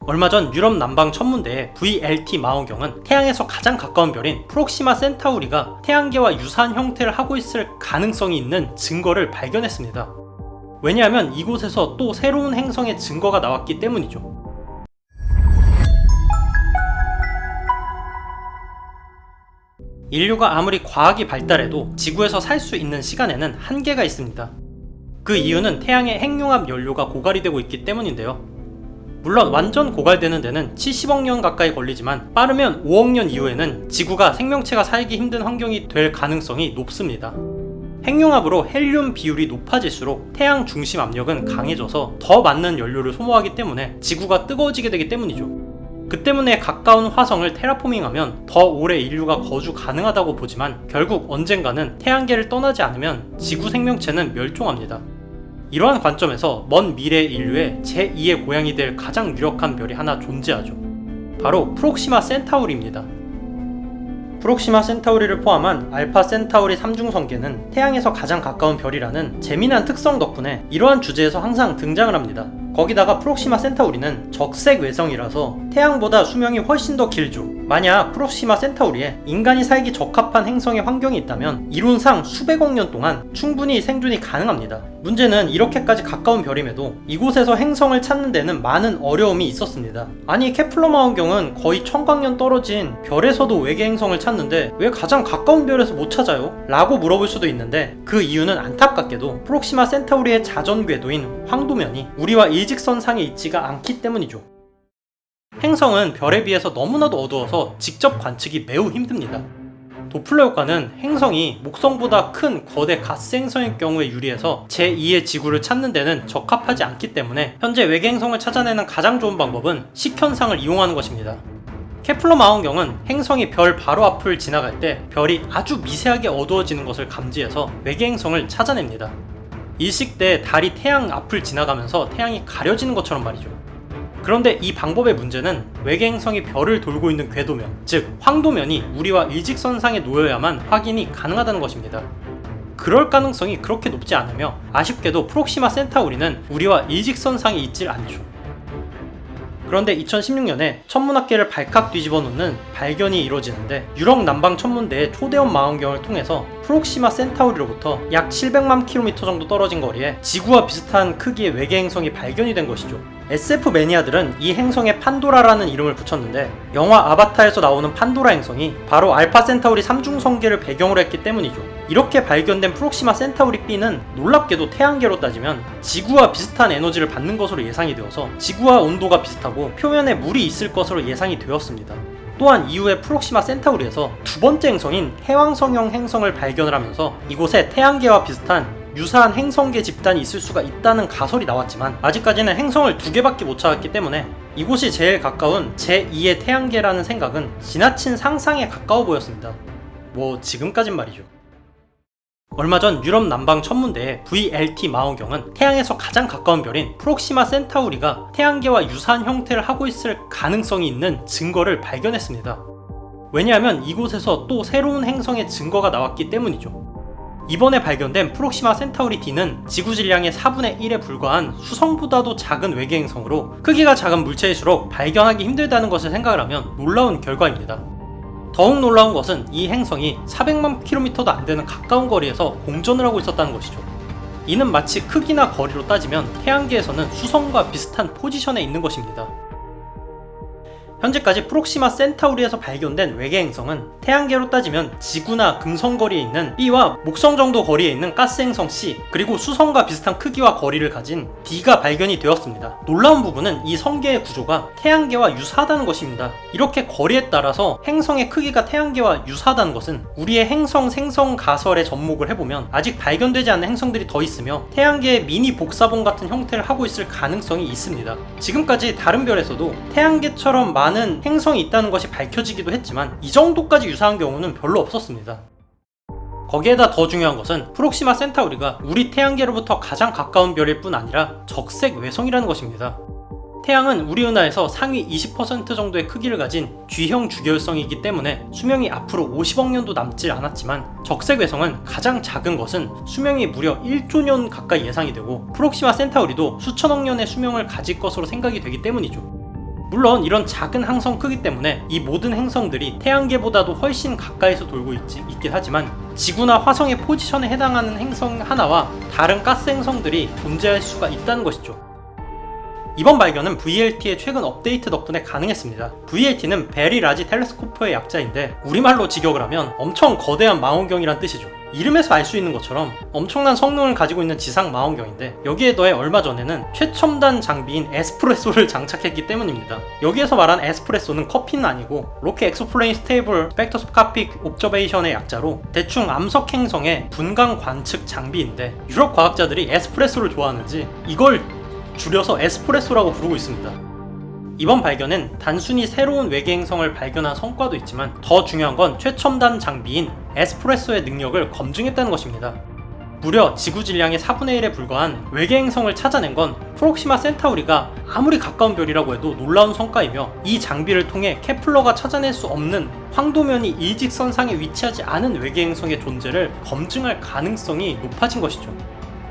얼마 전 유럽 남방 천문대의 VLT 망원경은 태양에서 가장 가까운 별인 프록시마 센타우리가 태양계와 유사한 형태를 하고 있을 가능성이 있는 증거를 발견했습니다. 왜냐하면 이곳에서 또 새로운 행성의 증거가 나왔기 때문이죠. 인류가 아무리 과학이 발달해도 지구에서 살 수 있는 시간에는 한계가 있습니다. 그 이유는 태양의 핵융합 연료가 고갈이 되고 있기 때문인데요. 물론 완전 고갈되는 데는 70억 년 가까이 걸리지만 빠르면 5억 년 이후에는 지구가 생명체가 살기 힘든 환경이 될 가능성이 높습니다. 핵융합으로 헬륨 비율이 높아질수록 태양 중심 압력은 강해져서 더 많은 연료를 소모하기 때문에 지구가 뜨거워지게 되기 때문이죠. 그 때문에 가까운 화성을 테라포밍하면 더 오래 인류가 거주 가능하다고 보지만 결국 언젠가는 태양계를 떠나지 않으면 지구 생명체는 멸종합니다. 이러한 관점에서 먼 미래 인류의 제2의 고향이 될 가장 유력한 별이 하나 존재하죠. 바로 프록시마 센타우리입니다. 프록시마 센타우리를 포함한 알파 센타우리 3중성계는 태양에서 가장 가까운 별이라는 재미난 특성 덕분에 이러한 주제에서 항상 등장을 합니다. 거기다가 프록시마 센타우리는 적색 외성이라서 태양보다 수명이 훨씬 더 길죠. 만약 프록시마 센타우리에 인간이 살기 적합한 행성의 환경이 있다면 이론상 수백억 년 동안 충분히 생존이 가능합니다. 문제는 이렇게까지 가까운 별임에도 이곳에서 행성을 찾는 데는 많은 어려움이 있었습니다. 아니 케플러 망원경은 거의 천광년 떨어진 별에서도 외계 행성을 찾는데 왜 가장 가까운 별에서 못 찾아요? 라고 물어볼 수도 있는데 그 이유는 안타깝게도 프록시마 센타우리의 자전 궤도인 황도면이 우리와 일직선상에 있지가 않기 때문이죠. 행성은 별에 비해서 너무나도 어두워서 직접 관측이 매우 힘듭니다. 도플러 효과는 행성이 목성보다 큰 거대 가스 행성일 경우에 유리해서 제2의 지구를 찾는 데는 적합하지 않기 때문에 현재 외계 행성을 찾아내는 가장 좋은 방법은 식현상을 이용하는 것입니다. 케플러 망원경은 행성이 별 바로 앞을 지나갈 때 별이 아주 미세하게 어두워지는 것을 감지해서 외계 행성을 찾아냅니다. 일식 때 달이 태양 앞을 지나가면서 태양이 가려지는 것처럼 말이죠. 그런데 이 방법의 문제는 외계 행성이 별을 돌고 있는 궤도면, 즉 황도면이 우리와 일직선상에 놓여야만 확인이 가능하다는 것입니다. 그럴 가능성이 그렇게 높지 않으며 아쉽게도 프록시마 센타우리는 우리와 일직선상에 있질 않죠. 그런데 2016년에 천문학계를 발칵 뒤집어 놓는 발견이 이루어지는데 유럽 남방 천문대의 초대형 망원경을 통해서 프록시마 센타우리로부터 약 700만 km 정도 떨어진 거리에 지구와 비슷한 크기의 외계 행성이 발견이 된 것이죠. SF 매니아들은 이 행성에 판도라라는 이름을 붙였는데 영화 아바타에서 나오는 판도라 행성이 바로 알파 센타우리 3중성계를 배경으로 했기 때문이죠. 이렇게 발견된 프록시마 센타우리 B는 놀랍게도 태양계로 따지면 지구와 비슷한 에너지를 받는 것으로 예상이 되어서 지구와 온도가 비슷하고 표면에 물이 있을 것으로 예상이 되었습니다. 또한 이후에 프록시마 센타우리에서 두 번째 행성인 해왕성형 행성을 발견을 하면서 이곳에 태양계와 비슷한 유사한 행성계 집단이 있을 수가 있다는 가설이 나왔지만 아직까지는 행성을 2개밖에 못 찾았기 때문에 이곳이 제일 가까운 제2의 태양계라는 생각은 지나친 상상에 가까워 보였습니다. 뭐 지금까진 말이죠. 얼마 전 유럽 남방 천문대의 VLT 망원경은 태양에서 가장 가까운 별인 프록시마 센타우리가 태양계와 유사한 형태를 하고 있을 가능성이 있는 증거를 발견했습니다. 왜냐하면 이곳에서 또 새로운 행성의 증거가 나왔기 때문이죠. 이번에 발견된 프록시마 센타우리 D는 지구 질량의 4분의 1에 불과한 수성보다도 작은 외계 행성으로 크기가 작은 물체일수록 발견하기 힘들다는 것을 생각을 하면 놀라운 결과입니다. 더욱 놀라운 것은 이 행성이 400만 km도 안 되는 가까운 거리에서 공전을 하고 있었다는 것이죠. 이는 마치 크기나 거리로 따지면 태양계에서는 수성과 비슷한 포지션에 있는 것입니다. 현재까지 프록시마 센타우리에서 발견된 외계 행성은 태양계로 따지면 지구나 금성 거리에 있는 B와 목성 정도 거리에 있는 가스 행성 C, 그리고 수성과 비슷한 크기와 거리를 가진 D가 발견이 되었습니다. 놀라운 부분은 이 성계의 구조가 태양계와 유사하다는 것입니다. 이렇게 거리에 따라서 행성의 크기가 태양계와 유사하다는 것은 우리의 행성 생성 가설에 접목을 해보면 아직 발견되지 않은 행성들이 더 있으며 태양계의 미니 복사본 같은 형태를 하고 있을 가능성이 있습니다. 지금까지 다른 별에서도 태양계처럼 많은 행성이 있다는 것이 밝혀지기도 했지만 이 정도까지 유사한 경우는 별로 없었습니다. 거기에다 더 중요한 것은 프록시마 센타우리가 우리 태양계로부터 가장 가까운 별일 뿐 아니라 적색 외성이라는 것입니다. 태양은 우리 은하에서 상위 20% 정도의 크기를 가진 G형 주계열성이기 때문에 수명이 앞으로 50억 년도 남지 않았지만 적색 외성은 가장 작은 것은 수명이 무려 1조 년 가까이 예상이 되고 프록시마 센타우리도 수천억 년의 수명을 가질 것으로 생각이 되기 때문이죠. 물론 이런 작은 항성 크기 때문에 이 모든 행성들이 태양계보다도 훨씬 가까이서 돌고 있긴 하지만 지구나 화성의 포지션에 해당하는 행성 하나와 다른 가스 행성들이 존재할 수가 있다는 것이죠. 이번 발견은 VLT의 최근 업데이트 덕분에 가능했습니다. VLT는 베리 라지 텔레스코프의 약자인데 우리말로 직역을 하면 엄청 거대한 망원경이란 뜻이죠. 이름에서 알 수 있는 것처럼 엄청난 성능을 가지고 있는 지상 망원경인데 여기에 더해 얼마 전에는 최첨단 장비인 에스프레소를 장착했기 때문입니다. 여기에서 말한 에스프레소는 커피는 아니고 로켓 엑소플레인 스테이블 스펙트로스코픽 옵저베이션의 약자로 대충 암석 행성의 분광 관측 장비인데 유럽 과학자들이 에스프레소를 좋아하는지 이걸 줄여서 에스프레소라고 부르고 있습니다. 이번 발견은 단순히 새로운 외계 행성을 발견한 성과도 있지만 더 중요한 건 최첨단 장비인 에스프레소의 능력을 검증했다는 것입니다. 무려 지구 질량의 4분의 1에 불과한 외계 행성을 찾아낸 건 프록시마 센타우리가 아무리 가까운 별이라고 해도 놀라운 성과이며 이 장비를 통해 케플러가 찾아낼 수 없는 황도면이 일직선상에 위치하지 않은 외계 행성의 존재를 검증할 가능성이 높아진 것이죠.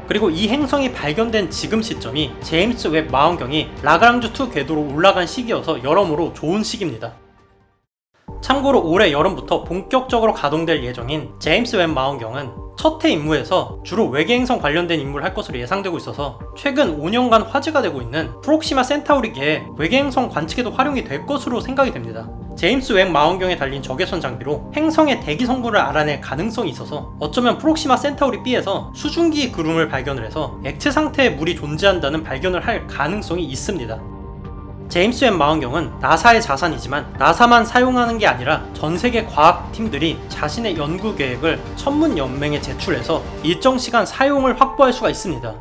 그리고 이 행성이 발견된 지금 시점이 제임스 웹 망원경이 라그랑주2 궤도로 올라간 시기여서 여러모로 좋은 시기입니다. 참고로 올해 여름부터 본격적으로 가동될 예정인 제임스 웹 망원경은 첫 해 임무에서 주로 외계 행성 관련된 임무를 할 것으로 예상되고 있어서 최근 5년간 화제가 되고 있는 프록시마 센타우리계의 외계 행성 관측에도 활용이 될 것으로 생각이 됩니다. 제임스 웹 망원경에 달린 적외선 장비로 행성의 대기 성분을 알아낼 가능성이 있어서 어쩌면 프록시마 센타우리 B에서 수증기 구름을 발견을 해서 액체 상태의 물이 존재한다는 발견을 할 가능성이 있습니다. 제임스 웹 망원경은 나사의 자산이지만 나사만 사용하는 게 아니라 전 세계 과학팀들이 자신의 연구 계획을 천문연맹에 제출해서 일정 시간 사용을 확보할 수가 있습니다.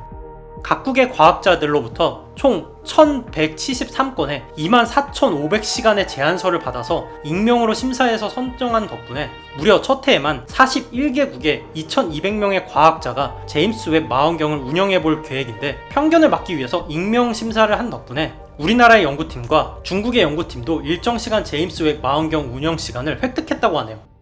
각국의 과학자들로부터 총 1173건의 24,500시간의 제안서를 받아서 익명으로 심사해서 선정한 덕분에 무려 첫 해에만 41개국의 2,200명의 과학자가 제임스 웹 망원경을 운영해 볼 계획인데 편견을 막기 위해서 익명 심사를 한 덕분에 우리나라의 연구팀과 중국의 연구팀도 일정 시간 제임스 웹 망원경 운영 시간을 획득했다고 하네요.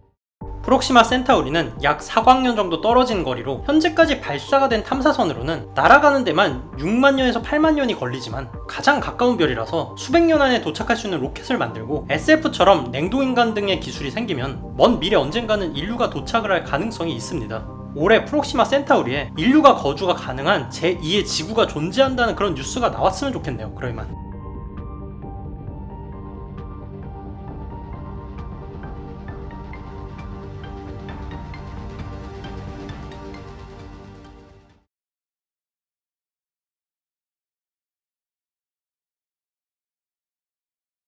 프록시마 센타우리는 약 4광년 정도 떨어진 거리로 현재까지 발사가 된 탐사선으로는 날아가는 데만 6만 년에서 8만 년이 걸리지만 가장 가까운 별이라서 수백 년 안에 도착할 수 있는 로켓을 만들고 SF처럼 냉동인간 등의 기술이 생기면 먼 미래 언젠가는 인류가 도착을 할 가능성이 있습니다. 올해 프록시마 센타우리에 인류가 거주가 가능한 제2의 지구가 존재한다는 그런 뉴스가 나왔으면 좋겠네요. 그러면